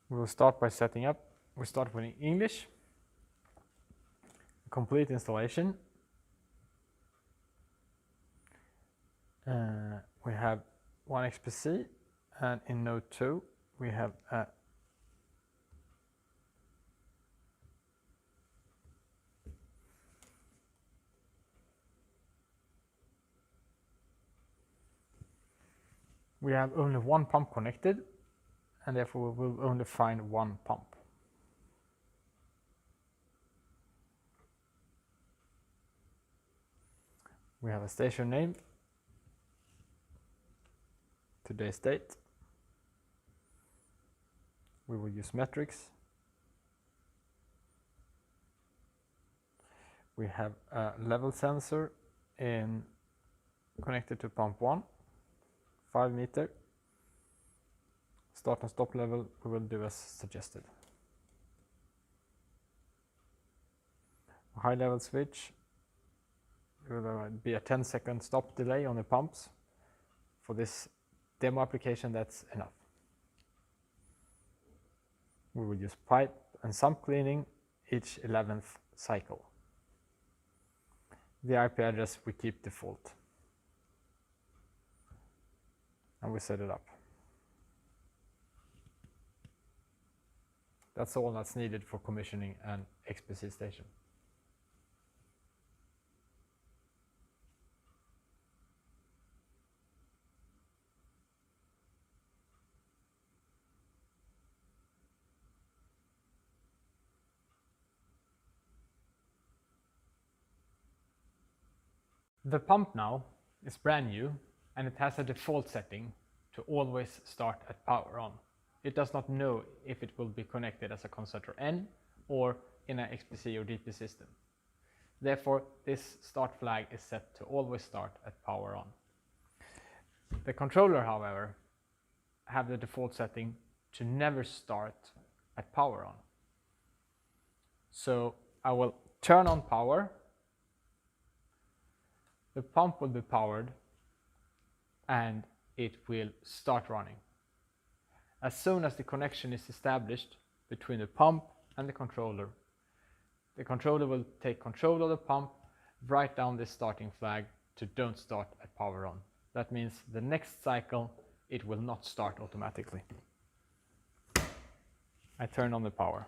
We will start by setting up. We start with English, complete installation. We have one XPC, and in node 2 we have a we have only one pump connected, and therefore we will only find one pump. We have a station name, today's date. We will use metrics. We have a level sensor connected to pump 1, 5 meter. Start and stop level we will do as suggested. A high level switch, there will be a 10-second stop delay on the pumps. For this demo application, that's enough. We will use pipe and sump cleaning each 11th cycle. The IP address we keep default. And we set it up. That's all that's needed for commissioning an XPC station. The pump now is brand new, and it has a default setting to always start at power on. It does not know if it will be connected as a Concertor N or in an XPC or DP system. Therefore, this start flag is set to always start at power on. The controller, however, have the default setting to never start at power on. So I will turn on power. The pump will be powered and it will start running. As soon as the connection is established between the pump and the controller will take control of the pump, write down this starting flag to don't start at power on. That means the next cycle it will not start automatically. I turn on the power.